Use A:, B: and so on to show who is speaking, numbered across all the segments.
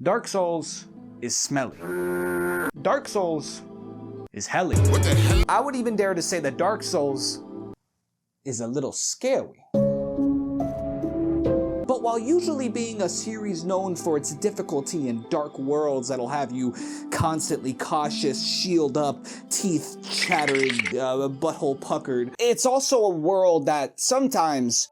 A: Dark Souls is smelly. Dark Souls is helly.
B: What the hell?
A: I would even dare to say that Dark Souls is a little scary. But while usually being a series known for its difficulty and dark worlds that'll have you constantly cautious, shield up, teeth chattering, butthole puckered, it's also a world that sometimes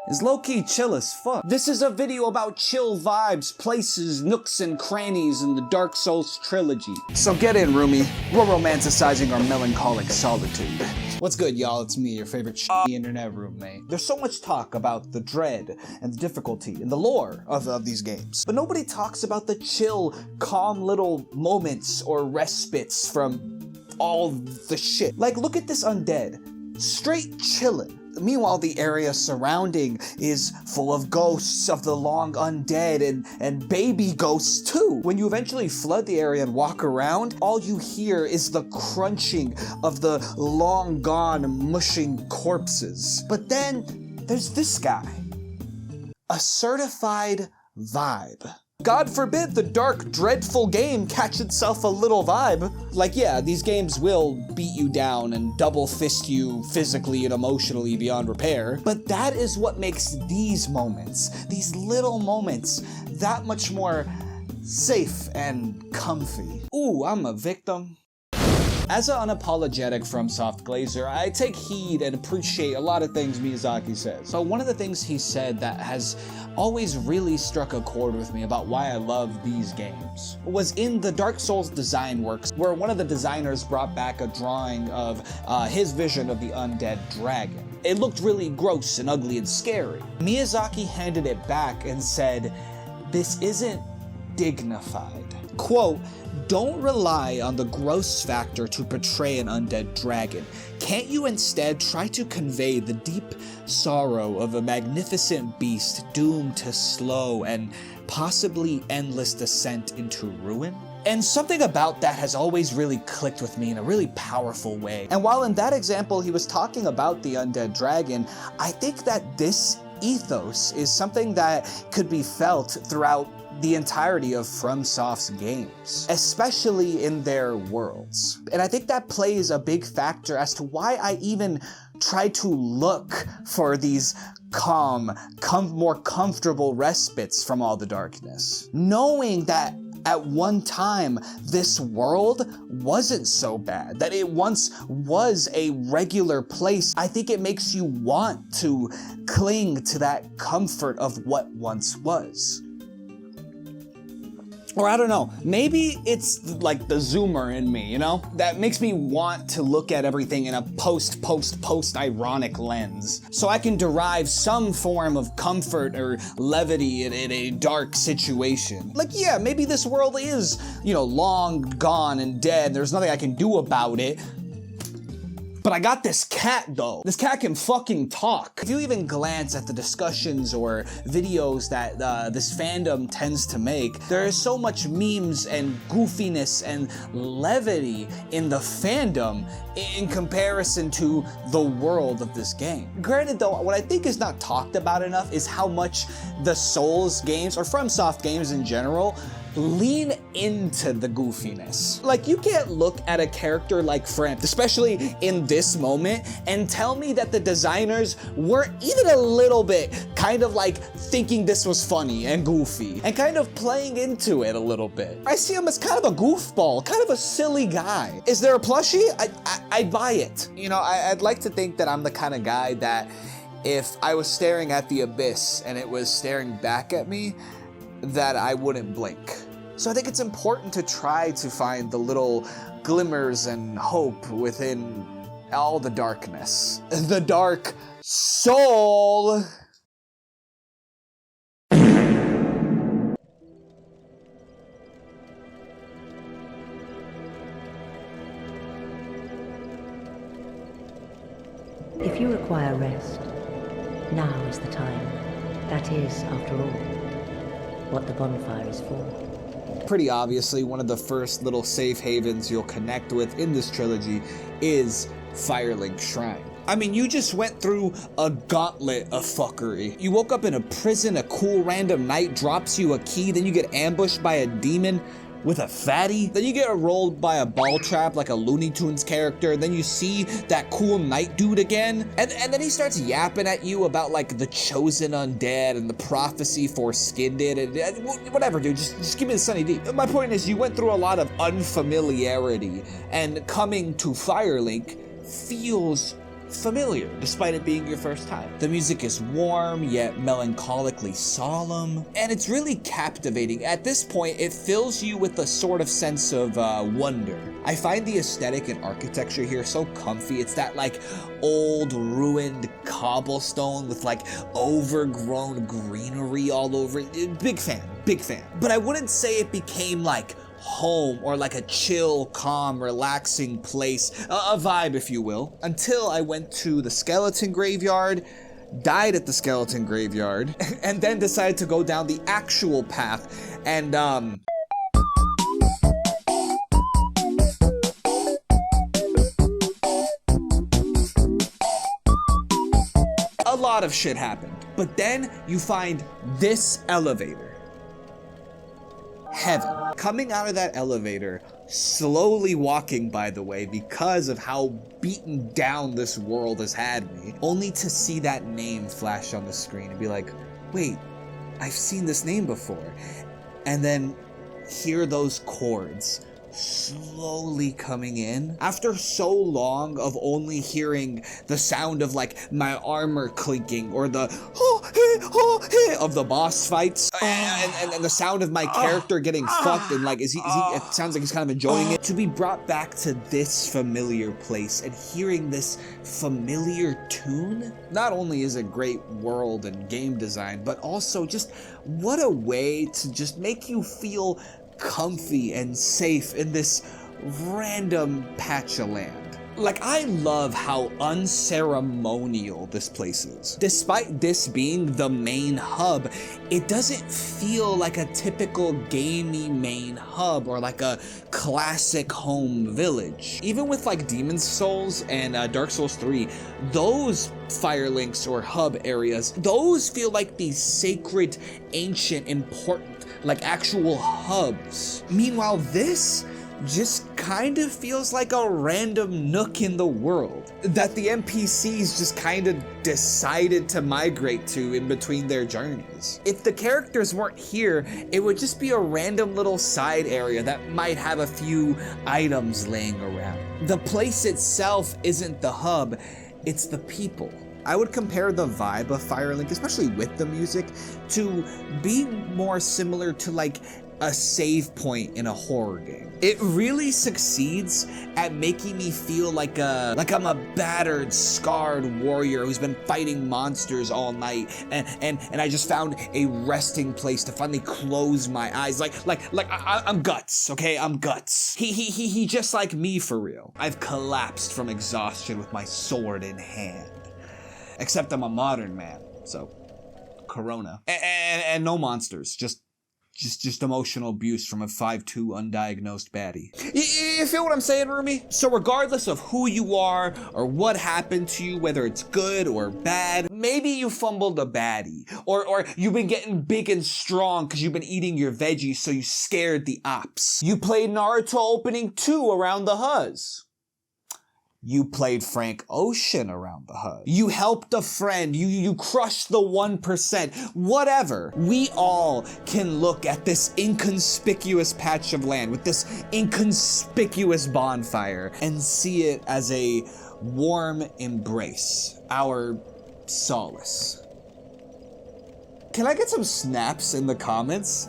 A: is low-key chill as fuck. This is a video about chill vibes, places, nooks, and crannies in the Dark Souls trilogy. So get in, roomie. We're romanticizing our melancholic solitude. What's good, y'all? It's me, your favorite internet roommate. There's so much talk about the dread and the difficulty and the lore of these games, but nobody talks about the chill, calm little moments or respites from all the shit. Like, look at this undead. Straight chillin'. Meanwhile, the area surrounding is full of ghosts of the long undead and baby ghosts too. When you eventually flood the area and walk around, all you hear is the crunching of the long gone mushing corpses. But then there's this guy, a certified vibe. God forbid the dark, dreadful game catch itself a little vibe. Like, yeah, these games will beat you down and double fist you physically and emotionally beyond repair, but that is what makes these moments, these little moments, that much more safe and comfy. Ooh, I'm a victim. As an unapologetic FromSoft glazer, I take heed and appreciate a lot of things Miyazaki says. So one of the things he said that has always really struck a chord with me about why I love these games was in the Dark Souls design works, where one of the designers brought back a drawing of his vision of the undead dragon. It looked really gross and ugly and scary. Miyazaki handed it back and said, "This isn't dignified." Quote, "Don't rely on the gross factor to portray an undead dragon. Can't you instead try to convey the deep sorrow of a magnificent beast doomed to slow and possibly endless descent into ruin?" And something about that has always really clicked with me in a really powerful way. And while in that example he was talking about the undead dragon, I think that this ethos is something that could be felt throughout the entirety of FromSoft's games, especially in their worlds. And I think that plays a big factor as to why I even try to look for these calm, more comfortable respites from all the darkness. Knowing that at one time, this world wasn't so bad, that it once was a regular place. I think it makes you want to cling to that comfort of what once was. Or I don't know, maybe it's like the zoomer in me, you know? That makes me want to look at everything in a post-ironic lens. So I can derive some form of comfort or levity in a dark situation. Like, yeah, maybe this world is, long gone and dead. There's nothing I can do about it. But I got this cat though. This cat can fucking talk. If you even glance at the discussions or videos that this fandom tends to make, there is so much memes and goofiness and levity in the fandom in comparison to the world of this game. Granted though, what I think is not talked about enough is how much the Souls games, or FromSoft games in general, lean into the goofiness. Like, you can't look at a character like Frampt, especially in this moment, and tell me that the designers weren't even a little bit kind of like thinking this was funny and goofy and kind of playing into it a little bit. I see him as kind of a goofball, kind of a silly guy. Is there a plushie? I'd buy it. I'd like to think that I'm the kind of guy that if I was staring at the abyss and it was staring back at me, that I wouldn't blink. So I think it's important to try to find the little glimmers and hope within all the darkness. The dark soul.
C: If you require rest, now is the time. That is, after all, what the bonfire is for.
A: Pretty obviously, one of the first little safe havens you'll connect with in this trilogy is Firelink Shrine. I mean, you just went through a gauntlet of fuckery. You woke up in a prison, a cool random knight drops you a key, then you get ambushed by a demon with a fatty, then you get rolled by a ball trap like a Looney Tunes character, then you see that cool knight dude again, and then he starts yapping at you about like the chosen undead and the prophecy foreskinned it, and whatever, dude, just give me the Sunny D. My point is, you went through a lot of unfamiliarity, and coming to Firelink feels familiar, despite it being your first time. The music is warm, yet melancholically solemn, and it's really captivating. At this point, it fills you with a sort of sense of wonder. I find the aesthetic and architecture here so comfy. It's that like old ruined cobblestone with like overgrown greenery all over it. Big fan, big fan. But I wouldn't say it became like home or like a chill, calm, relaxing place, a vibe if you will, until I went to the skeleton graveyard, died at the skeleton graveyard, and then decided to go down the actual path and a lot of shit happened. But then you find this elevator. Heaven. Coming out of that elevator, slowly walking, by the way, because of how beaten down this world has had me, only to see that name flash on the screen and be like, wait, I've seen this name before. And then hear those chords slowly coming in. After so long of only hearing the sound of like my armor clinking or the of the boss fights and the sound of my character getting fucked and like is he it sounds like he's kind of enjoying it, to be brought back to this familiar place and hearing this familiar tune, not only is it great world and game design, but also just what a way to just make you feel comfy and safe in this random patch of land. Like, I love how unceremonial this place is. Despite this being the main hub, it doesn't feel like a typical gamey main hub or like a classic home village. Even with like Demon's Souls and Dark Souls 3, those Firelinks or hub areas, those feel like these sacred, ancient, important, like actual hubs. Meanwhile, this just kind of feels like a random nook in the world that the NPCs just kind of decided to migrate to in between their journeys. If the characters weren't here, it would just be a random little side area that might have a few items laying around. The place itself isn't the hub, it's the people. I would compare the vibe of Firelink, especially with the music, to being more similar to like a save point in a horror game. It really succeeds at making me feel like I'm a battered, scarred warrior who's been fighting monsters all night, and I just found a resting place to finally close my eyes. I'm Guts, okay? I'm Guts. He just like me for real. I've collapsed from exhaustion with my sword in hand. Except I'm a modern man, so Corona. And no monsters, just emotional abuse from a 5'2" undiagnosed baddie. You feel what I'm saying, Rumi? So regardless of who you are or what happened to you, whether it's good or bad, maybe you fumbled a baddie, or you've been getting big and strong because you've been eating your veggies so you scared the ops. You played Naruto Opening 2 around the Huz. You played Frank Ocean around the hub. You helped a friend. You crushed the 1%. Whatever. We all can look at this inconspicuous patch of land with this inconspicuous bonfire and see it as a warm embrace. Our solace. Can I get some snaps in the comments?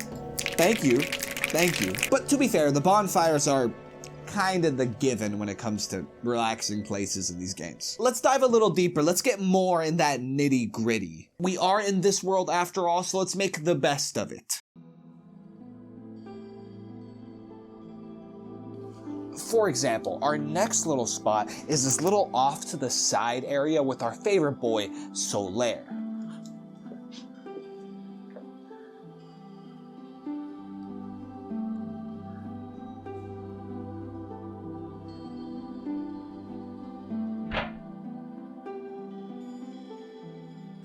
A: Thank you. Thank you. But to be fair, the bonfires are kind of the given when it comes to relaxing places in these games. Let's dive a little deeper. Let's get more in that nitty gritty. We are in this world after all, so let's make the best of it. For example, our next little spot is this little off to the side area with our favorite boy, Solaire.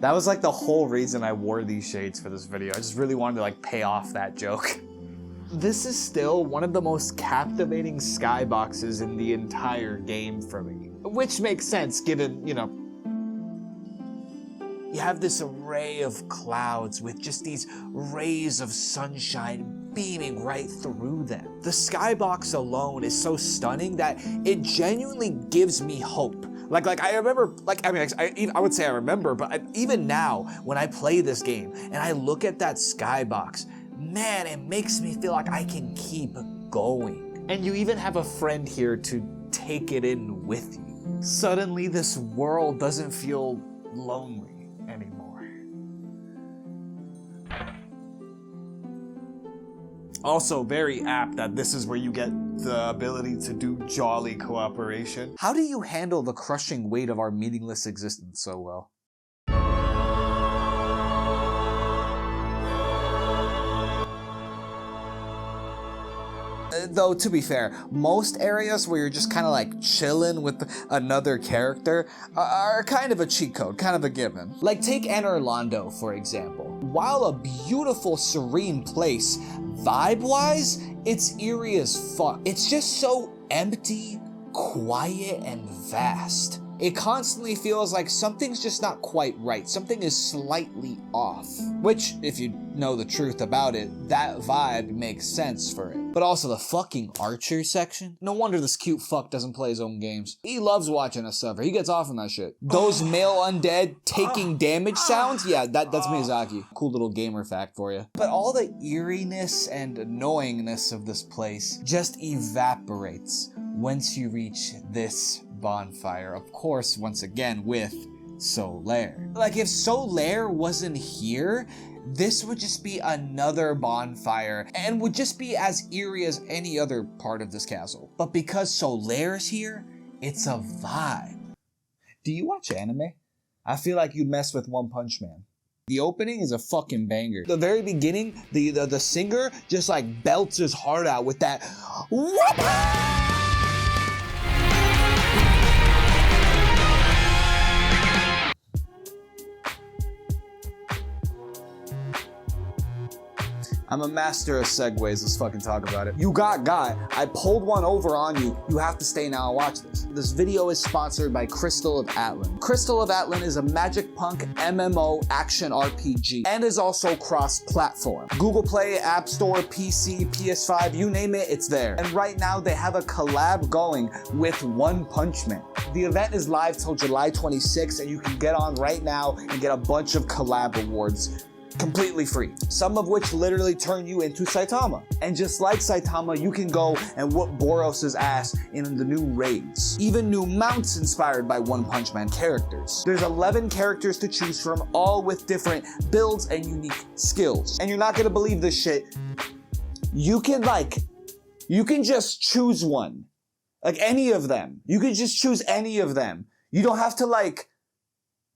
A: That was like the whole reason I wore these shades for this video. I just really wanted to like pay off that joke. This is still one of the most captivating skyboxes in the entire game for me. Which makes sense given, you know, you have this array of clouds with just these rays of sunshine beaming right through them. The skybox alone is so stunning that it genuinely gives me hope. I remember, I would say I remember, but even now, when I play this game and I look at that skybox, man, it makes me feel like I can keep going. And you even have a friend here to take it in with you. Suddenly, this world doesn't feel lonely anymore. Also very apt that this is where you get the ability to do jolly cooperation. How do you handle the crushing weight of our meaningless existence so well? Though, to be fair, most areas where you're just kind of like chilling with another character are kind of a cheat code, kind of a given. Like, take Enter Londo, for example. While a beautiful, serene place, vibe-wise, it's eerie as fuck. It's just so empty, quiet, and vast. It constantly feels like something's just not quite right. Something is slightly off. Which, if you know the truth about it, that vibe makes sense for it. But also the fucking Archer section? No wonder this cute fuck doesn't play his own games. He loves watching us suffer. He gets off on that shit. Those male undead taking damage sounds? Yeah, that's Miyazaki. Cool little gamer fact for you. But all the eeriness and annoyingness of this place just evaporates once you reach this bonfire. Of course, once again, with Solaire. Like, if Solaire wasn't here, this would just be another bonfire and would just be as eerie as any other part of this castle. But because Solaire's here, it's a vibe. Do you watch anime? I feel like you'd mess with One Punch Man. The opening is a fucking banger. The very beginning, the singer just like belts his heart out with that whoop! I'm a master of segues, let's fucking talk about it. You got, I pulled one over on you. You have to stay now and watch this. This video is sponsored by Crystal of Atlan. Crystal of Atlan is a magic punk MMO action RPG and is also cross-platform. Google Play, App Store, PC, PS5, you name it, it's there. And right now they have a collab going with One Punch Man. The event is live till July 26th and you can get on right now and get a bunch of collab awards completely free, some of which literally turn you into Saitama. And just like Saitama, you can go and whoop Boros's ass in the new raids. Even new mounts inspired by One Punch Man characters. There's 11 characters to choose from, all with different builds and unique skills. And you're not gonna believe this shit. You can just choose one. Like any of them. You can just choose any of them. You don't have to like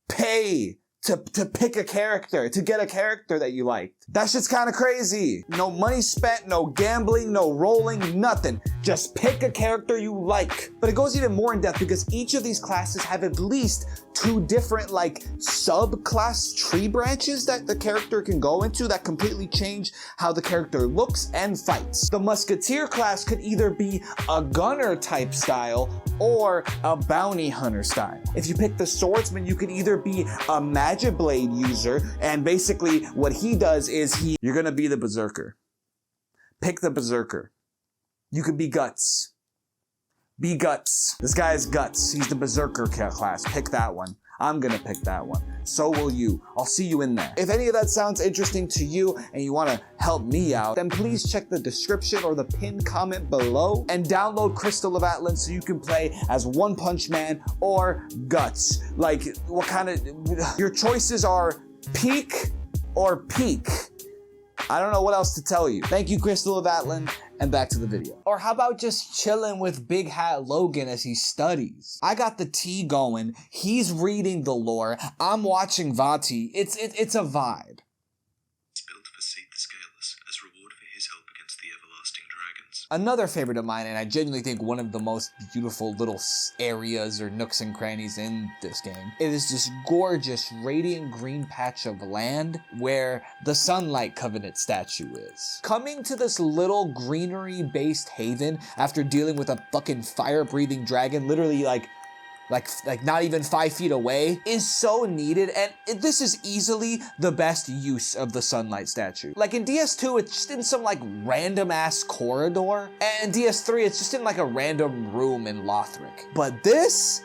A: pay to pick a character, to get a character that you liked. That shit's kind of crazy. No money spent, no gambling, no rolling, nothing. Just pick a character you like. But it goes even more in depth because each of these classes have at least 2 different like subclass tree branches that the character can go into that completely change how the character looks and fights. The Musketeer class could either be a gunner type style or a bounty hunter style. If you pick the Swordsman, you could either be a magic blade user, and basically what he does is you're gonna be the Berserker. Pick the Berserker. You could be Guts. Be Guts. This guy is Guts. He's the Berserker class. Pick that one. I'm gonna pick that one. So will you. I'll see you in there. If any of that sounds interesting to you and you wanna help me out, then please check the description or the pinned comment below and download Crystal of Atlan so you can play as One Punch Man or Guts. Like, what kind of, your choices are peak or peak. I don't know what else to tell you. Thank you, Crystal of Atlan, and back to the video. Or how about just chilling with Big Hat Logan as he studies? I got the tea going, he's reading the lore, I'm watching Vati. It's a vibe.
B: Built for Seed the Scaleless as reward for his help against the everlasting dragons.
A: Another favorite of mine, and I genuinely think one of the most beautiful little areas or nooks and crannies in this game, it is this gorgeous radiant green patch of land where the Sunlight Covenant statue is. Coming to this little greenery-based haven after dealing with a fucking fire-breathing dragon literally like not even 5 feet away is so needed, and this is easily the best use of the Sunlight statue. Like in DS2, it's just in some like random ass corridor, and in DS3, it's just in like a random room in Lothric. But this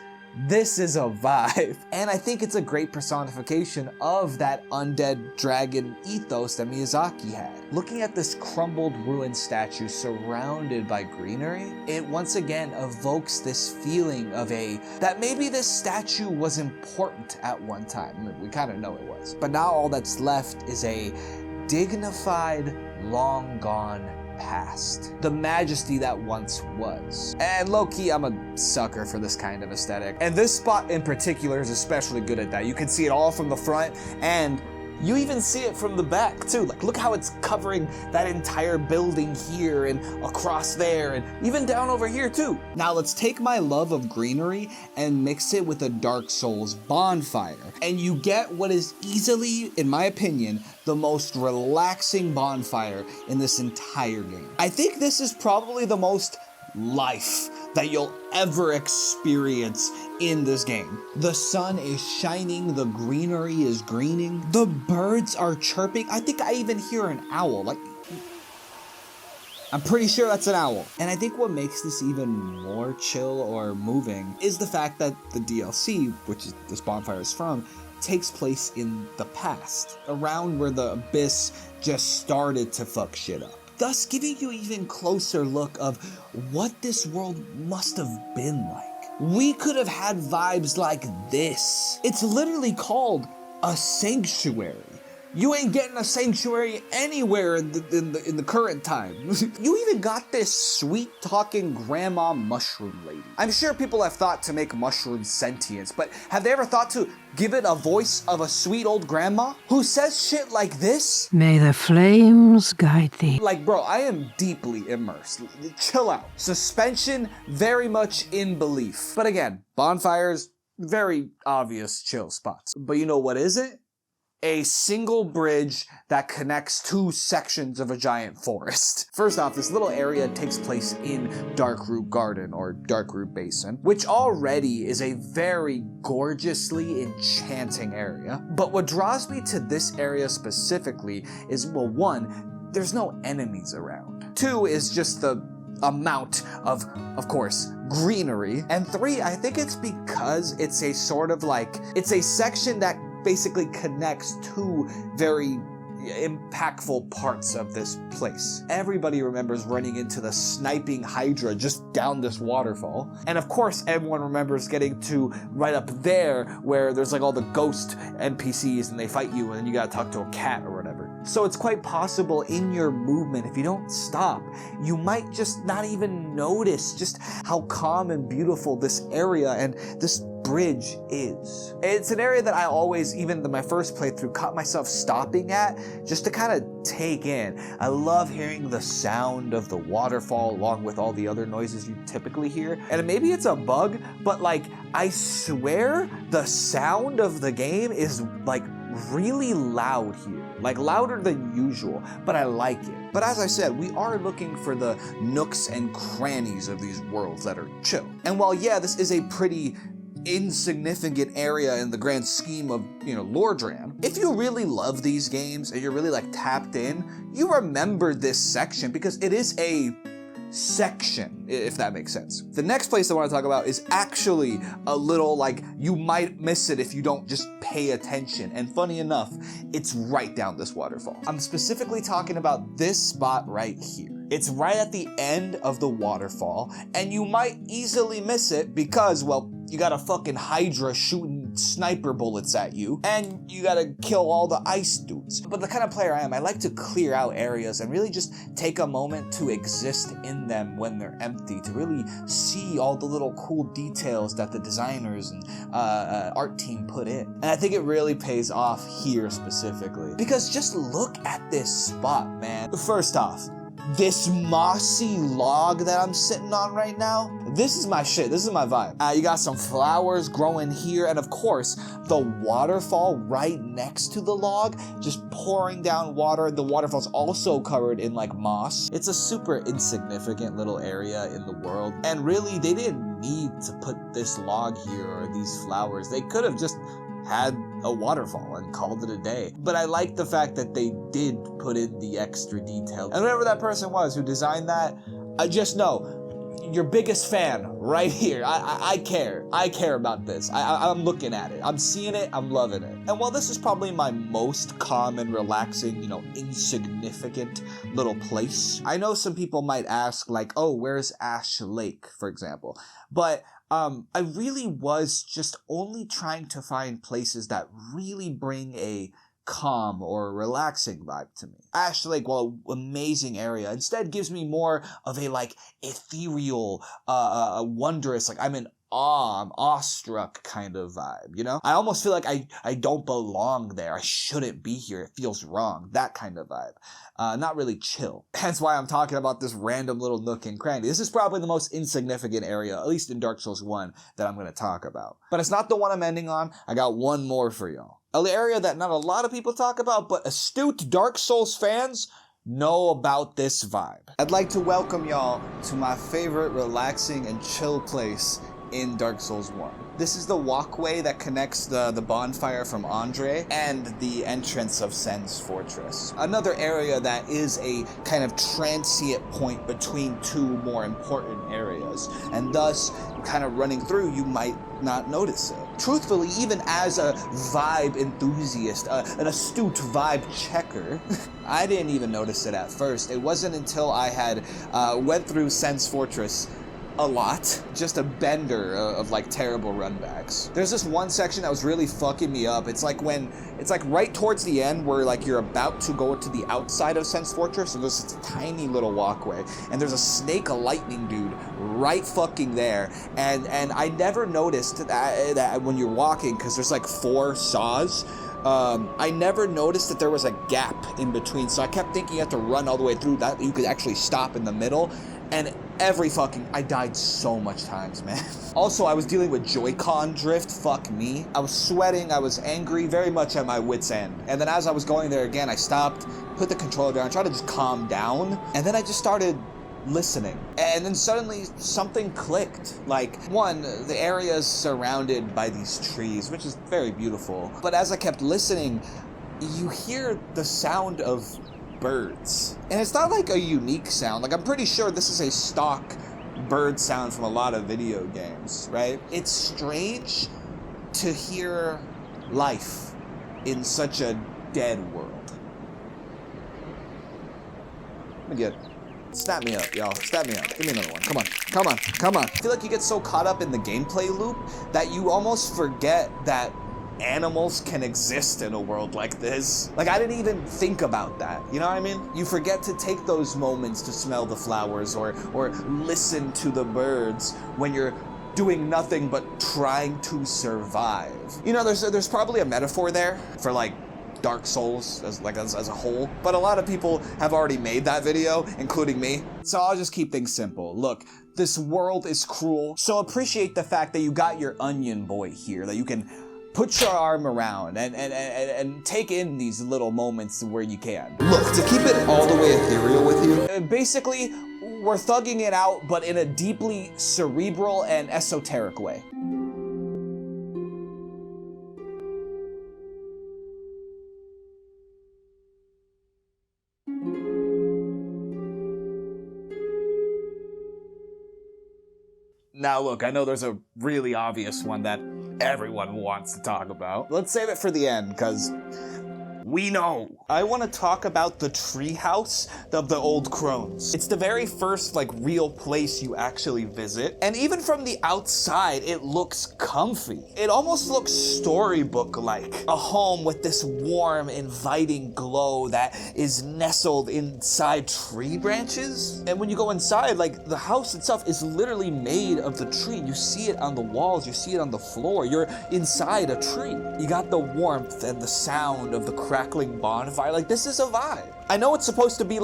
A: is a vibe. And I think it's a great personification of that undead dragon ethos that Miyazaki had. Looking at this crumbled ruined statue surrounded by greenery, it once again evokes this feeling of that maybe this statue was important at one time. I mean, we kind of know it was. But now all that's left is a dignified, long gone past. The majesty that once was. And low-key, I'm a sucker for this kind of aesthetic. And this spot in particular is especially good at that. You can see it all from the front, and you even see it from the back too. Like, look how it's covering that entire building here and across there and even down over here too. Now let's take my love of greenery and mix it with a Dark Souls bonfire. And you get what is easily, in my opinion, the most relaxing bonfire in this entire game. I think this is probably the most life that you'll ever experience in this game. The sun is shining, the greenery is greening, the birds are chirping. I think I even hear an owl. Like, I'm pretty sure that's an owl. And I think what makes this even more chill or moving is the fact that the DLC, which is this bonfire is from, takes place in the past, around where the abyss just started to fuck shit up, thus giving you even closer look of what this world must have been like. We could have had vibes like this. It's literally called a sanctuary. You ain't getting a sanctuary anywhere in the current time. You even got this sweet-talking grandma mushroom lady. I'm sure people have thought to make mushrooms sentient, but have they ever thought to give it a voice of a sweet old grandma who says shit like this?
B: May the flames guide thee.
A: Like, bro, I am deeply immersed. Chill out. Suspension, very much in belief. But again, bonfires, very obvious chill spots. But you know what isn't? A single bridge that connects two sections of a giant forest. First off, this little area takes place in Darkroot Garden, or Darkroot Basin, which already is a very gorgeously enchanting area. But what draws me to this area specifically is, well, one, there's no enemies around. Two is just the amount of course, greenery. And three, I think it's because it's a sort of like, it's a section that basically connects two very impactful parts of this place. Everybody remembers running into the sniping Hydra just down this waterfall. And of course, everyone remembers getting to right up there where there's like all the ghost NPCs and they fight you and then you gotta talk to a cat or whatever. So it's quite possible in your movement, if you don't stop, you might just not even notice just how calm and beautiful this area and this bridge is. It's an area that I always, even in my first playthrough, caught myself stopping at just to kind of take in. I love hearing the sound of the waterfall along with all the other noises you typically hear. And maybe it's a bug, but like, I swear the sound of the game is like really loud here. Like louder than usual, but I like it. But as I said, we are looking for the nooks and crannies of these worlds that are chill. And while yeah, this is a pretty insignificant area in the grand scheme of, Lordran, if you really love these games and you're really like tapped in, you remember this section because it is a section, if that makes sense. The next place I want to talk about is actually a little like, you might miss it if you don't just pay attention. And funny enough, it's right down this waterfall. I'm specifically talking about this spot right here. It's right at the end of the waterfall, and you might easily miss it because, well, you got a fucking Hydra shooting sniper bullets at you, and you gotta kill all the ice dudes. But the kind of player I am, I like to clear out areas and really just take a moment to exist in them when they're empty, to really see all the little cool details that the designers and art team put in. And I think it really pays off here specifically. Because just look at this spot, man. First off, this mossy log that I'm sitting on right now, this is my shit. This is my vibe. You got some flowers growing here, and of course, the waterfall right next to the log, just pouring down water. The waterfall's also covered in like moss. It's a super insignificant little area in the world, and really, they didn't need to put this log here or these flowers. They could have just had a waterfall and called it a day. But I like the fact that they did put in the extra detail. And whoever that person was who designed that, I just know, your biggest fan right here. I care. I care about this. I'm looking at it. I'm seeing it. I'm loving it. And while this is probably my most calm and relaxing, insignificant little place, I know some people might ask like, oh, where's Ash Lake, for example? But I really was just only trying to find places that really bring a calm or relaxing vibe to me. Ash Lake, while amazing area, instead gives me more of a like ethereal, wondrous, like I'm in awe, I'm awestruck kind of vibe, I almost feel like I don't belong there. I shouldn't be here. It feels wrong. That kind of vibe. Not really chill. Hence why I'm talking about this random little nook and cranny. This is probably the most insignificant area, at least in Dark Souls 1, that I'm going to talk about. But it's not the one I'm ending on. I got one more for y'all. An area that not a lot of people talk about, but astute Dark Souls fans know about this vibe. I'd like to welcome y'all to my favorite relaxing and chill place in Dark Souls 1. This is the walkway that connects the bonfire from Andre and the entrance of Sen's Fortress. Another area that is a kind of transient point between two more important areas, and thus, kind of running through, you might not notice it. Truthfully, even as a vibe enthusiast, an astute vibe checker, I didn't even notice it at first. It wasn't until I had went through Sen's Fortress a lot, just a bender of like terrible runbacks. There's this one section that was really fucking me up. It's like right towards the end where like you're about to go to the outside of Sen's Fortress, and there's this tiny little walkway, and there's a snake, a lightning dude right fucking there, and I never noticed that when you're walking, because there's like 4 saws. I never noticed that there was a gap in between, so I kept thinking you had to run all the way through, that you could actually stop in the middle, and I died so much times, man. Also, I was dealing with Joy-Con drift, fuck me. I was sweating, I was angry, very much at my wit's end. And then as I was going there again, I stopped, put the controller down, tried to just calm down, and then I just started listening. And then suddenly something clicked. Like, one, the area is surrounded by these trees, which is very beautiful. But as I kept listening, you hear the sound of birds. And it's not like a unique sound. Like, I'm pretty sure this is a stock bird sound from a lot of video games, right? It's strange to hear life in such a dead world. Let me get snap me up, y'all. Snap me up. Give me another one. Come on. Come on. Come on. I feel like you get so caught up in the gameplay loop that you almost forget that animals can exist in a world like this. Like, I didn't even think about that. You know what I mean? You forget to take those moments to smell the flowers or listen to the birds when you're doing nothing but trying to survive. There's probably a metaphor there for like Dark Souls as a whole, but a lot of people have already made that video, including me. So I'll just keep things simple. Look, this world is cruel, so appreciate the fact that you got your onion boy here, that you can put your arm around and take in these little moments where you can.
D: Look, to keep it all the way ethereal with you,
A: basically, we're thugging it out, but in a deeply cerebral and esoteric way. Now look, I know there's a really obvious one that everyone wants to talk about. Let's save it for the end, because we know. I want to talk about the treehouse of the old crones. It's the very first, real place you actually visit. And even from the outside, it looks comfy. It almost looks storybook-like. A home with this warm, inviting glow that is nestled inside tree branches. And when you go inside, the house itself is literally made of the tree. You see it on the walls, you see it on the floor. You're inside a tree. You got the warmth and the sound of the crackling bonfire. This is a vibe. I know it's supposed to be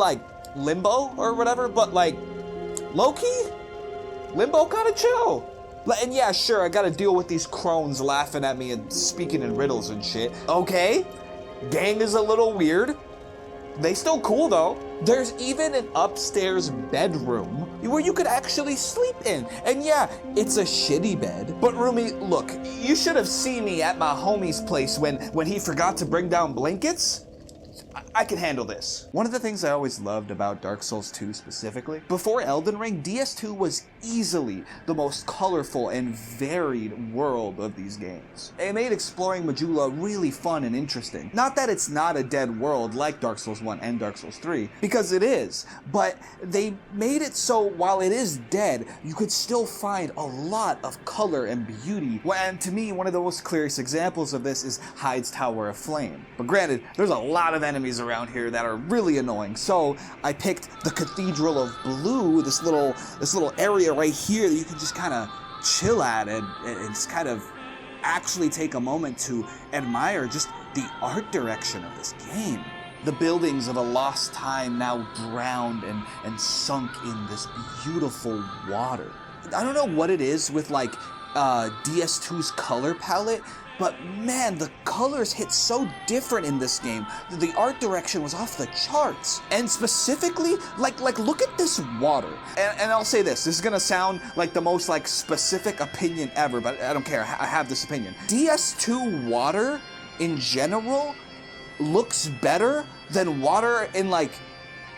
A: Limbo or whatever, but like, Lowkey? Limbo kinda chill. And yeah, sure, I gotta deal with these crones laughing at me and speaking in riddles and shit. Okay, gang is a little weird. They still cool though. There's even an upstairs bedroom where you could actually sleep in. And yeah, it's a shitty bed. But Rumi, look, you should have seen me at my homie's place when he forgot to bring down blankets. I can handle this. One of the things I always loved about Dark Souls 2 specifically, before Elden Ring, DS2 was easily the most colorful and varied world of these games. It made exploring Majula really fun and interesting. Not that it's not a dead world like Dark Souls 1 and Dark Souls 3, because it is, but they made it so while it is dead, you could still find a lot of color and beauty. And to me, one of the most clearest examples of this is Hyde's Tower of Flame. But granted, there's a lot of enemies around here that are really annoying, so I picked the Cathedral of Blue, this little area right here that you can just kind of chill at and just kind of actually take a moment to admire just the art direction of this game. The buildings of a lost time now drowned and sunk in this beautiful water. I don't know what it is with like DS2's color palette, but man, the colors hit so different in this game. The art direction was off the charts. And specifically, like look at this water. And I'll say this is gonna sound like the most like specific opinion ever, but I don't care, I have this opinion. DS2 water, in general, looks better than water in like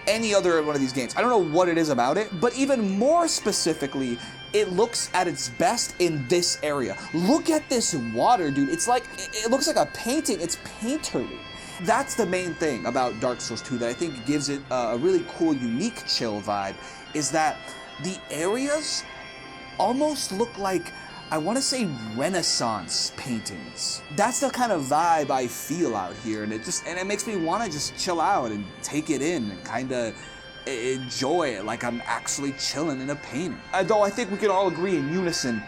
A: any other one of these games. I don't know what it is about it, but even more specifically, it looks at its best in this area. Look at this water, dude. It's like, it looks like a painting. It's painterly. That's the main thing about Dark Souls 2 that I think gives it a really cool, unique chill vibe, is that the areas almost look like, I want to say, Renaissance paintings. That's the kind of vibe I feel out here, and it makes me want to just chill out and take it in and kind of enjoy it like I'm actually chilling in a painting. Though I think we can all agree in unison,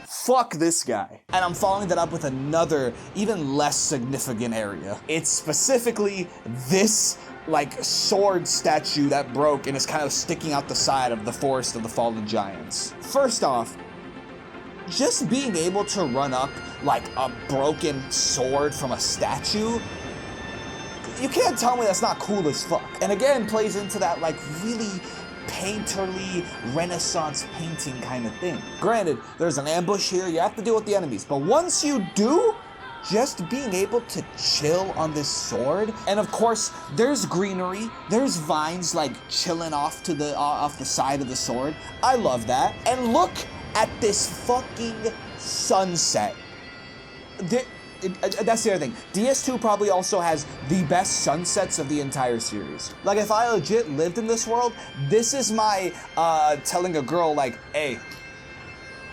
A: fuck this guy. And I'm following that up with another, even less significant area. It's specifically this like sword statue that broke and is kind of sticking out the side of the Forest of the Fallen Giants. First off, just being able to run up like a broken sword from a statue, you can't tell me that's not cool as fuck. And again, plays into that like really painterly Renaissance painting kind of thing. Granted, there's an ambush here, you have to deal with the enemies, but once you do, just being able to chill on this sword, and of course, there's greenery, there's vines like chilling off to the off the side of the sword. I love that. And look at this fucking sunset. That's the other thing. DS2 probably also has the best sunsets of the entire series. Like, if I legit lived in this world, this is my telling a girl like, hey,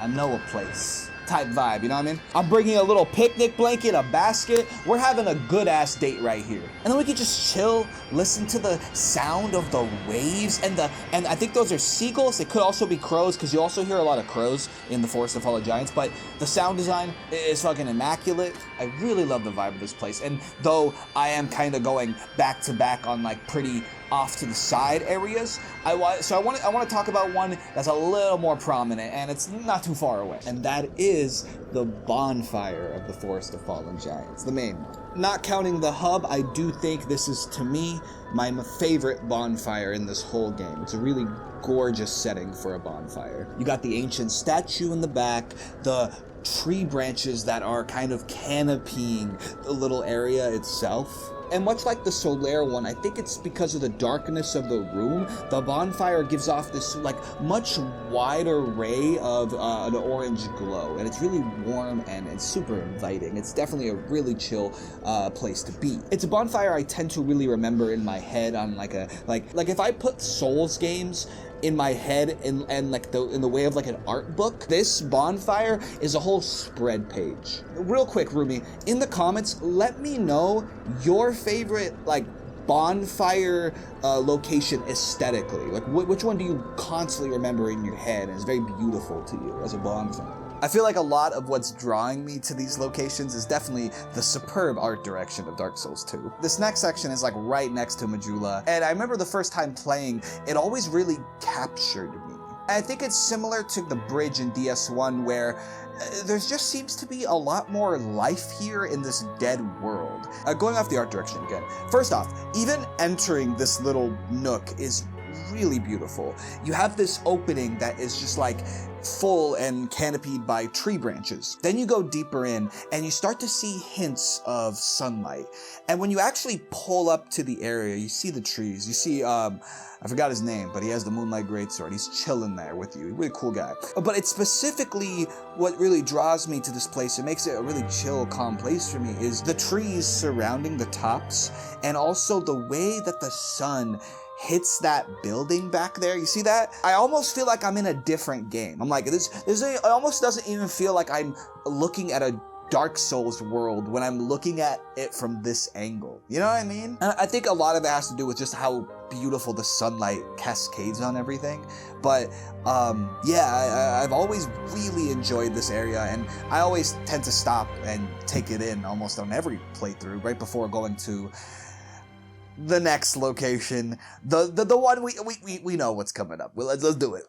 A: I know a place type vibe, you know what I mean? I'm bringing a little picnic blanket, a basket. We're having a good ass date right here. And then we could just chill, listen to the sound of the waves and I think those are seagulls. They could also be crows, because you also hear a lot of crows in the Forest of Fallen Giants, but the sound design is fucking immaculate. I really love the vibe of this place. And though I am kind of going back to back on like pretty off to the side areas, I want to talk about one that's a little more prominent, and it's not too far away, and that is the bonfire of the Forest of Fallen Giants, the main one. Not counting the hub, I do think this is, to me, my favorite bonfire in this whole game. It's a really gorgeous setting for a bonfire. You got the ancient statue in the back, the tree branches that are kind of canopying the little area itself. And much like the Solaire one, I think it's because of the darkness of the room, the bonfire gives off this like much wider ray of an orange glow, and it's really warm and it's super inviting. It's definitely a really chill place to be. It's a bonfire I tend to really remember in my head on like if I put Souls games in my head and like in the way of like an art book, this bonfire is a whole spread page. Real quick, Rumi, in the comments, let me know your favorite like bonfire location aesthetically. Like which one do you constantly remember in your head and is very beautiful to you as a bonfire? I feel like a lot of what's drawing me to these locations is definitely the superb art direction of Dark Souls 2. This next section is like right next to Majula, and I remember the first time playing, it always really captured me. I think it's similar to the bridge in DS1 where there just seems to be a lot more life here in this dead world. Going off the art direction again. First off, even entering this little nook is really beautiful. You have this opening that is just like full and canopied by tree branches. Then you go deeper in and you start to see hints of sunlight. And when you actually pull up to the area, you see the trees. You see, I forgot his name, but he has the Moonlight Greatsword. He's chilling there with you. Really cool guy. But it's specifically what really draws me to this place. It makes it a really chill, calm place for me is the trees surrounding the tops and also the way that the sun hits that building back there. You see that? I almost feel like I'm in a different game. I'm like, it almost doesn't even feel like I'm looking at a Dark Souls world when I'm looking at it from this angle. You know what I mean? And I think a lot of it has to do with just how beautiful the sunlight cascades on everything. But yeah, I've always really enjoyed this area, and I always tend to stop and take it in almost on every playthrough right before going to the next location, the one we know what's coming up. Well, let's do it.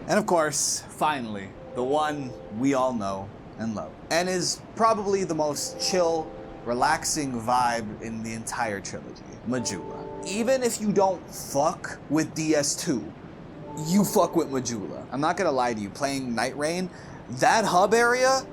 A: And of course, finally, the one we all know and love, and is probably the most chill, relaxing vibe in the entire trilogy, Majula. Even if you don't fuck with DS2, you fuck with Majula. I'm not gonna lie to you, playing Nightreign, that hub area,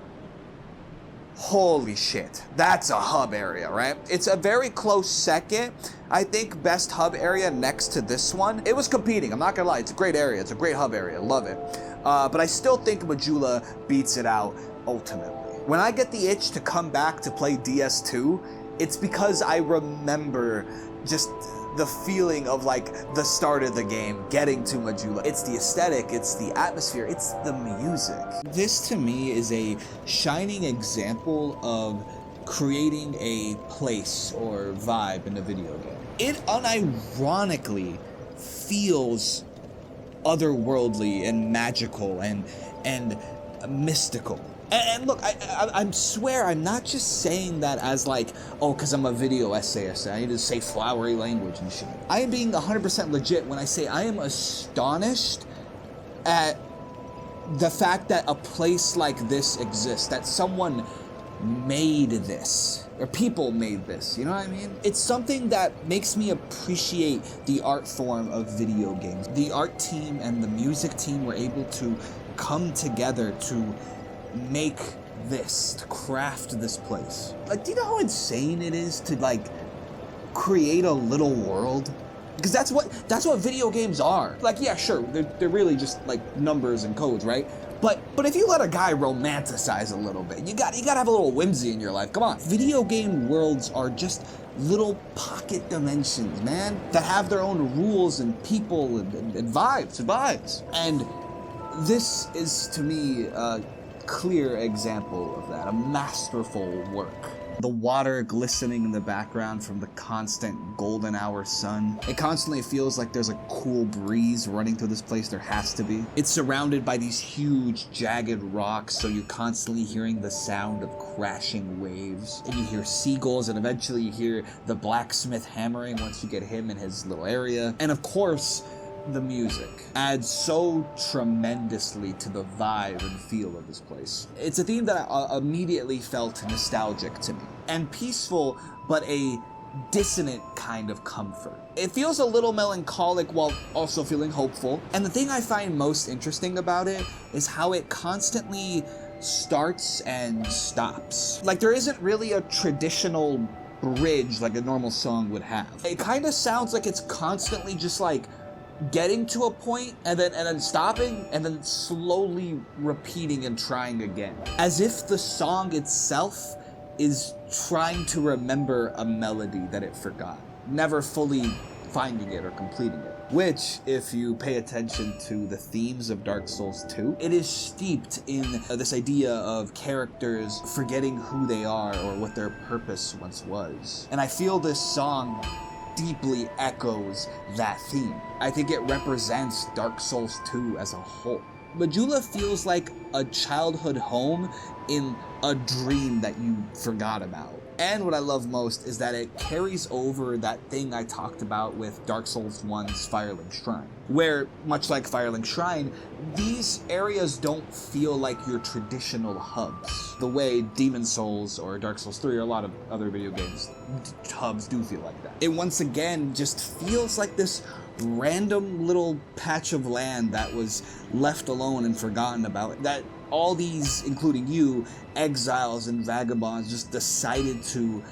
A: holy shit, that's a hub area, right? It's a very close second. I think best hub area next to this one. It was competing, I'm not gonna lie, it's a great area, it's a great hub area, love it. But I still think Majula beats it out ultimately. When I get the itch to come back to play DS2, it's because I remember just the feeling of like the start of the game, getting to Majula. It's the aesthetic, it's the atmosphere, it's the music. This to me is a shining example of creating a place or vibe in a video game. It unironically feels otherworldly and magical and mystical. And look, I swear I'm not just saying that as like, oh, because I'm a video essayist, I need to say flowery language and shit. I am being 100% legit when I say I am astonished at the fact that a place like this exists, that someone made this, or people made this, you know what I mean? It's something that makes me appreciate the art form of video games. The art team and the music team were able to come together to make this, to craft this place. Like, do you know how insane it is to like create a little world? Because that's what video games are. Like, yeah, sure, they're really just like numbers and codes, right? But if you let a guy romanticize a little bit, you gotta have a little whimsy in your life. Come on. Video game worlds are just little pocket dimensions, man, that have their own rules and people and vibes. And this is, to me, a clear example of that, a masterful work. The water glistening in the background from the constant golden hour sun. It constantly feels like there's a cool breeze running through this place. There has to be. It's surrounded by these huge jagged rocks, so you're constantly hearing the sound of crashing waves. And you hear seagulls, and eventually you hear the blacksmith hammering once you get him in his little area. And of course, the music adds so tremendously to the vibe and feel of this place. It's a theme that I immediately felt nostalgic to me, and peaceful, but a dissonant kind of comfort. It feels a little melancholic while also feeling hopeful, and the thing I find most interesting about it is how it constantly starts and stops. Like, there isn't really a traditional bridge like a normal song would have. It kind of sounds like it's constantly just like getting to a point and then stopping and then slowly repeating and trying again, as if the song itself is trying to remember a melody that it forgot, never fully finding it or completing it. which, if you pay attention to the themes of Dark Souls 2, it is steeped in this idea of characters forgetting who they are or what their purpose once was. And I feel this song deeply echoes that theme. I think it represents Dark Souls 2 as a whole. Majula feels like a childhood home in a dream that you forgot about. And what I love most is that it carries over that thing I talked about with Dark Souls 1's Firelink Shrine, where, much like Firelink Shrine, these areas don't feel like your traditional hubs, the way Demon Souls or Dark Souls 3 or a lot of other video games hubs do feel like that. It once again just feels like this random little patch of land that was left alone and forgotten about, that all these, including you, exiles and vagabonds, just decided to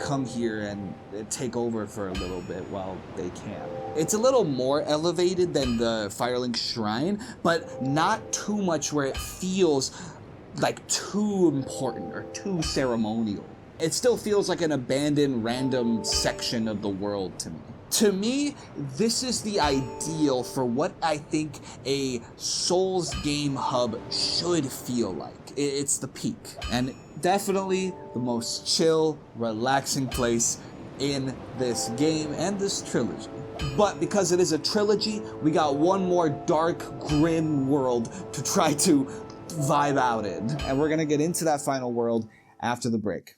A: come here and take over for a little bit while they can. It's a little more elevated than the Firelink Shrine, but not too much where it feels like too important or too ceremonial. It still feels like an abandoned random section of the world to me. To me, this is the ideal for what I think a Souls game hub should feel like. It's the peak, and definitely the most chill, relaxing place in this game and this trilogy. But because it is a trilogy, we got one more dark, grim world to try to vibe out in. And we're gonna get into that final world after the break.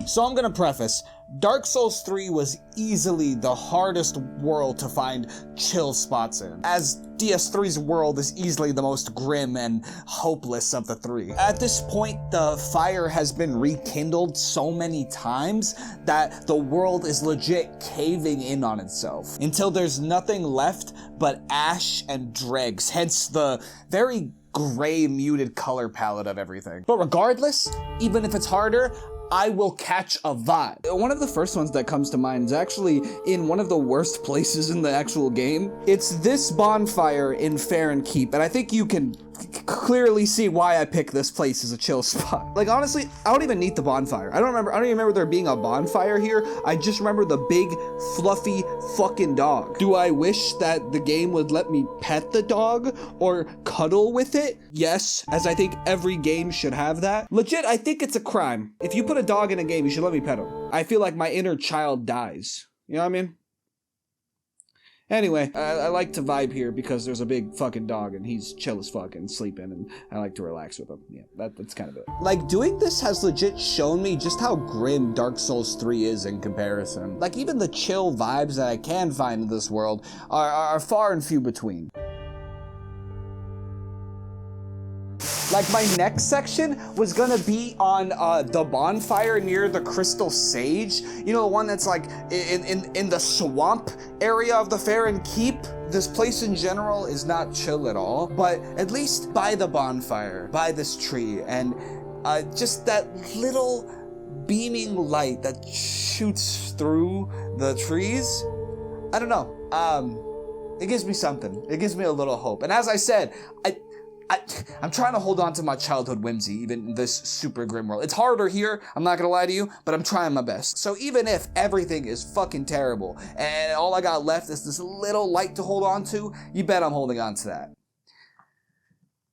A: So I'm gonna preface, Dark Souls 3 was easily the hardest world to find chill spots in, as DS3's world is easily the most grim and hopeless of the three. At this point, the fire has been rekindled so many times that the world is legit caving in on itself, until there's nothing left but ash and dregs, hence the very gray muted color palette of everything. But regardless, even if it's harder, I will catch a vibe. One of the first ones that comes to mind is actually in one of the worst places in the actual game. It's this bonfire in Fair Keep, and I think you can clearly see why I picked this place as a chill spot. Like, honestly, I don't even need the bonfire. I don't even remember there being a bonfire here. I just remember the big, fluffy fucking dog. Do I wish that the game would let me pet the dog or cuddle with it? Yes, as I think every game should have that. Legit, I think it's a crime. If you put a dog in a game, you should let me pet him. I feel like my inner child dies. You know what I mean? Anyway, I like to vibe here because there's a big fucking dog and he's chill as fuck and sleeping, and I like to relax with him. Yeah, that's kind of it. Like, doing this has legit shown me just how grim Dark Souls 3 is in comparison. Like, even the chill vibes that I can find in this world are far and few between. Like, my next section was gonna be on the bonfire near the Crystal Sage. You know, the one that's like in the swamp area of the Fair Keep. This place in general is not chill at all, but at least by the bonfire, by this tree, and just that little beaming light that shoots through the trees. I don't know. It gives me something. It gives me a little hope. And as I said, I'm trying to hold on to my childhood whimsy, even in this super grim world. It's harder here, I'm not gonna lie to you, but I'm trying my best. So even if everything is fucking terrible, and all I got left is this little light to hold on to, you bet I'm holding on to that.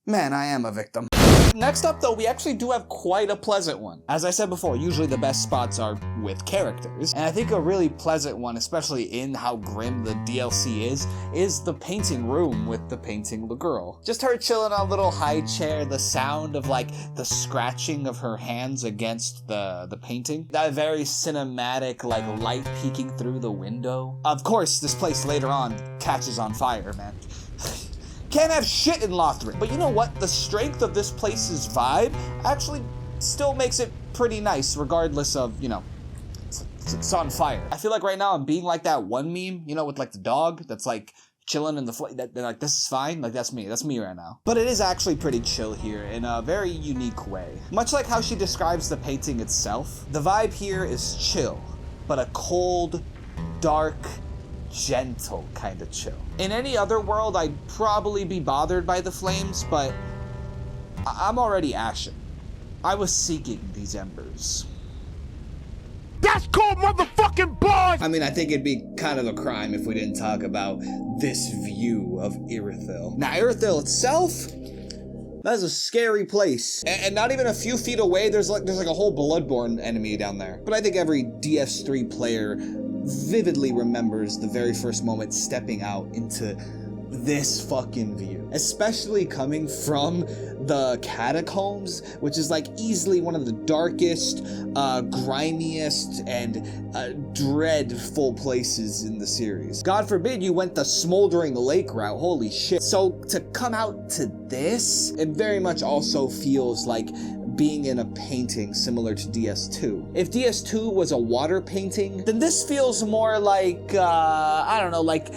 A: Man, I am a victim. Next up though, we actually do have quite a pleasant one. As I said before, usually the best spots are with characters, and I think a really pleasant one, especially in how grim the DLC is the painting room with the painting girl. Just her chilling on a little high chair, the sound of like the scratching of her hands against the painting. That very cinematic like light peeking through the window. Of course, this place later on catches on fire, man. Can't have shit in Lothric. But you know what? The strength of this place's vibe actually still makes it pretty nice, regardless of, you know, It's on fire. I feel like right now I'm being like that one meme, you know, with like the dog that's like chilling in the that like, this is fine. Like that's me right now. But it is actually pretty chill here in a very unique way. Much like how she describes the painting itself, the vibe here is chill, but a cold, dark, gentle kind of chill. In any other world, I'd probably be bothered by the flames, but I'm already ashen. I was seeking these embers.
E: That's called motherfucking bars!
A: I mean, I think it'd be kind of a crime if we didn't talk about this view of Irithyll. Now, Irithyll itself, that is a scary place. And not even a few feet away, there's like a whole Bloodborne enemy down there. But I think every DS3 player vividly remembers the very first moment stepping out into this fucking view, especially coming from the catacombs, which is like easily one of the darkest, grimiest, and dreadful places in the series. God forbid you went the smoldering lake route, holy shit. So to come out to this, it very much also feels like being in a painting similar to DS2. If DS2 was a water painting, then this feels more like, I don't know, like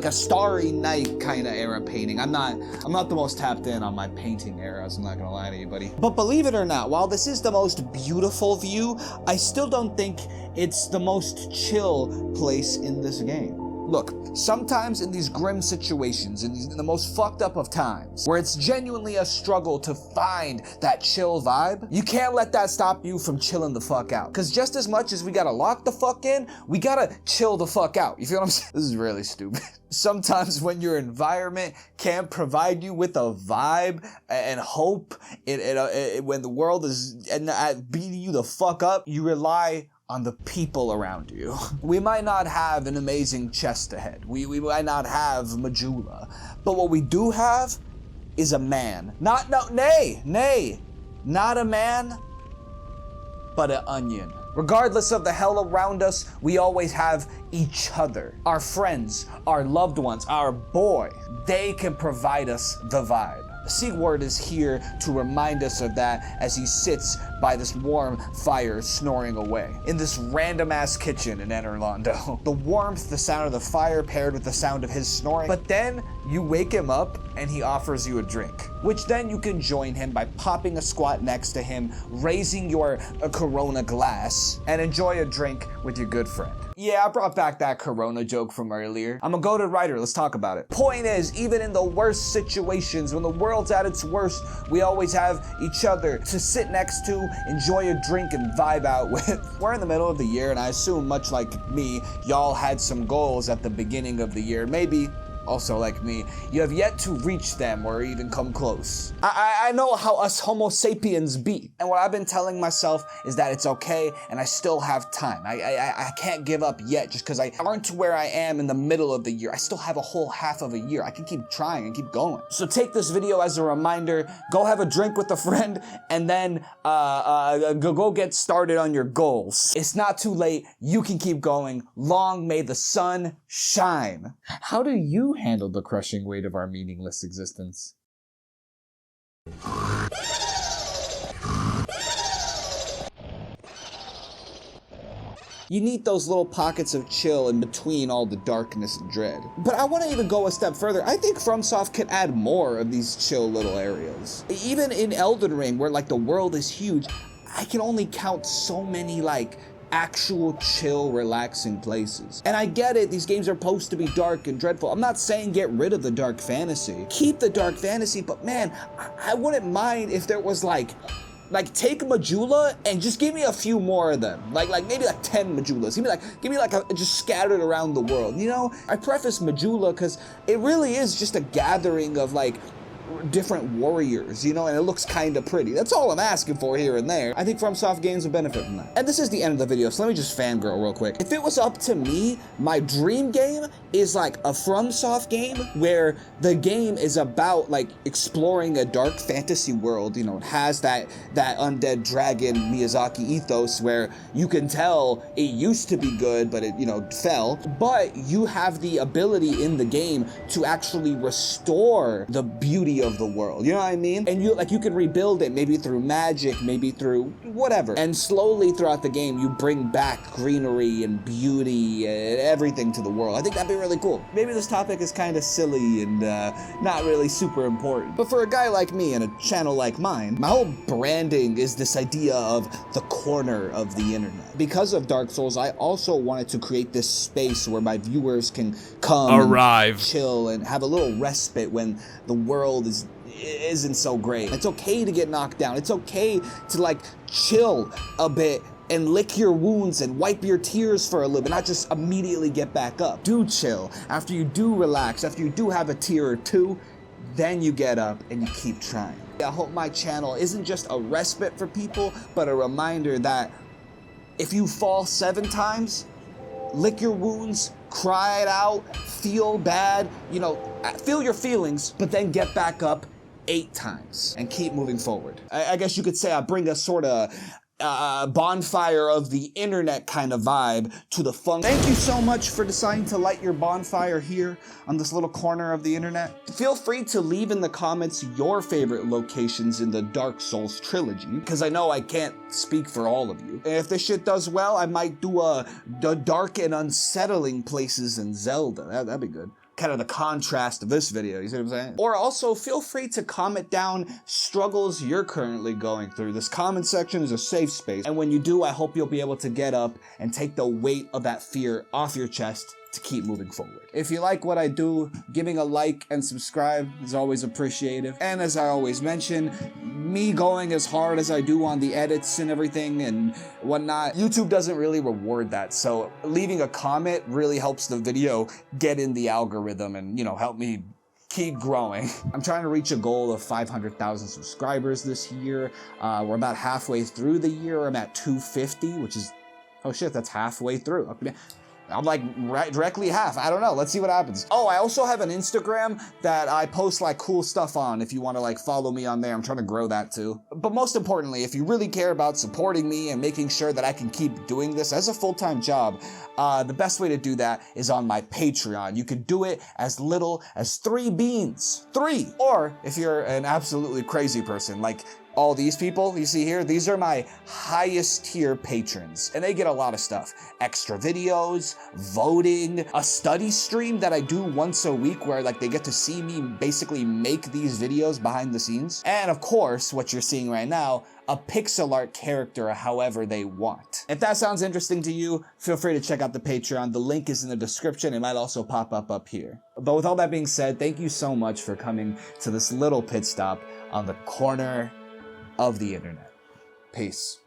A: a Starry Night kind of era painting. I'm not the most tapped in on my painting eras, I'm not gonna lie to you, buddy. But believe it or not, while this is the most beautiful view, I still don't think it's the most chill place in this game. Look, sometimes in these grim situations, in the most fucked up of times, where it's genuinely a struggle to find that chill vibe, you can't let that stop you from chilling the fuck out. Because just as much as we gotta lock the fuck in, we gotta chill the fuck out. You feel what I'm saying? This is really stupid. Sometimes when your environment can't provide you with a vibe and hope, when the world is beating you the fuck up, you rely on the people around you. We might not have an amazing chest ahead. We might not have Majula. But what we do have is a man. Not a man, but an onion. Regardless of the hell around us, we always have each other. Our friends, our loved ones, our boy. They can provide us the vibe. Sigurd is here to remind us of that as he sits by this warm fire snoring away in this random ass kitchen in Enerlando. The warmth, the sound of the fire paired with the sound of his snoring. But then you wake him up and he offers you a drink, which then you can join him by popping a squat next to him, raising your Corona glass, and enjoy a drink with your good friend. Yeah, I brought back that Corona joke from earlier. I'm a goated writer, let's talk about it. Point is, even in the worst situations, when the world's at its worst, we always have each other to sit next to, enjoy a drink, and vibe out with. We're in the middle of the year, and I assume, much like me, y'all had some goals at the beginning of the year. Maybe also like me, you have yet to reach them or even come close. I know how us Homo sapiens be, and what I've been telling myself is that it's okay and I still have time. I can't give up yet just because I aren't to where I am in the middle of the year. I still have a whole half of a year. I can keep trying and keep going. So take this video as a reminder, go have a drink with a friend, and then go get started on your goals. It's not too late. You can keep going. Long may the sun shine. How do you handle the crushing weight of our meaningless existence? You need those little pockets of chill in between all the darkness and dread. But I want to even go a step further. I think FromSoft could add more of these chill little areas. Even in Elden Ring, where like the world is huge, I can only count so many like actual chill, relaxing places. And I get it, these games are supposed to be dark and dreadful. I'm not saying get rid of the dark fantasy. Keep the dark fantasy, but man, I wouldn't mind if there was like take Majula and just give me a few more of them. Like maybe like 10 Majulas. Give me like just scattered around the world. You know, I preface Majula because it really is just a gathering of like different warriors, you know, and it looks kind of pretty. That's all I'm asking for here and there. I think FromSoft games would benefit from that. And this is the end of the video, so let me just fangirl real quick. If it was up to me, my dream game is like a FromSoft game where the game is about like exploring a dark fantasy world. You know, it has that undead dragon Miyazaki ethos where you can tell it used to be good, but it, you know, fell. But you have the ability in the game to actually restore the beauty beauty of the world, you know what I mean? And you can rebuild it, maybe through magic, maybe through whatever. And slowly throughout the game, you bring back greenery and beauty and everything to the world. I think that'd be really cool. Maybe this topic is kind of silly and not really super important. But for a guy like me and a channel like mine, my whole branding is this idea of the corner of the internet. Because of Dark Souls, I also wanted to create this space where my viewers can come and chill and have a little respite when the world isn't so great. It's okay to get knocked down. It's okay to like chill a bit and lick your wounds and wipe your tears for a little bit, not just immediately get back up. Do chill. After you do relax, after you do have a tear or two, then you get up and you keep trying. I hope my channel isn't just a respite for people, but a reminder that if you fall 7 times, lick your wounds, cry it out, feel bad, you know, feel your feelings, but then get back up 8 times and keep moving forward. I guess you could say I bring a sort of bonfire of the internet kind of vibe to the fun. Thank you so much for deciding to light your bonfire here on this little corner of the internet. Feel free to leave in the comments your favorite locations in the Dark Souls trilogy, because I know I can't speak for all of you. And if this shit does well, I might do the dark and unsettling places in Zelda. That'd be good. Kind of the contrast of this video, you see what I'm saying? Or also feel free to comment down struggles you're currently going through. This comment section is a safe space, and when you do, I hope you'll be able to get up and take the weight of that fear off your chest to keep moving forward. If you like what I do, giving a like and subscribe is always appreciated. And as I always mention, me going as hard as I do on the edits and everything and whatnot, YouTube doesn't really reward that. So leaving a comment really helps the video get in the algorithm and, you know, help me keep growing. I'm trying to reach a goal of 500,000 subscribers this year. We're about halfway through the year. I'm at 250, which is, oh shit, that's halfway through. I'm like directly half. I don't know. Let's see what happens. Oh, I also have an Instagram that I post like cool stuff on if you want to like follow me on there. I'm trying to grow that too. But most importantly, if you really care about supporting me and making sure that I can keep doing this as a full-time job, the best way to do that is on my Patreon. You could do it as little as 3 beans. 3! Or if you're an absolutely crazy person, like all these people you see here, these are my highest tier patrons, and they get a lot of stuff. Extra videos, voting, a study stream that I do once a week where like they get to see me basically make these videos behind the scenes. And of course, what you're seeing right now, a pixel art character however they want. If that sounds interesting to you, feel free to check out the Patreon. The link is in the description. It might also pop up here. But with all that being said, thank you so much for coming to this little pit stop on the corner of the internet. Peace.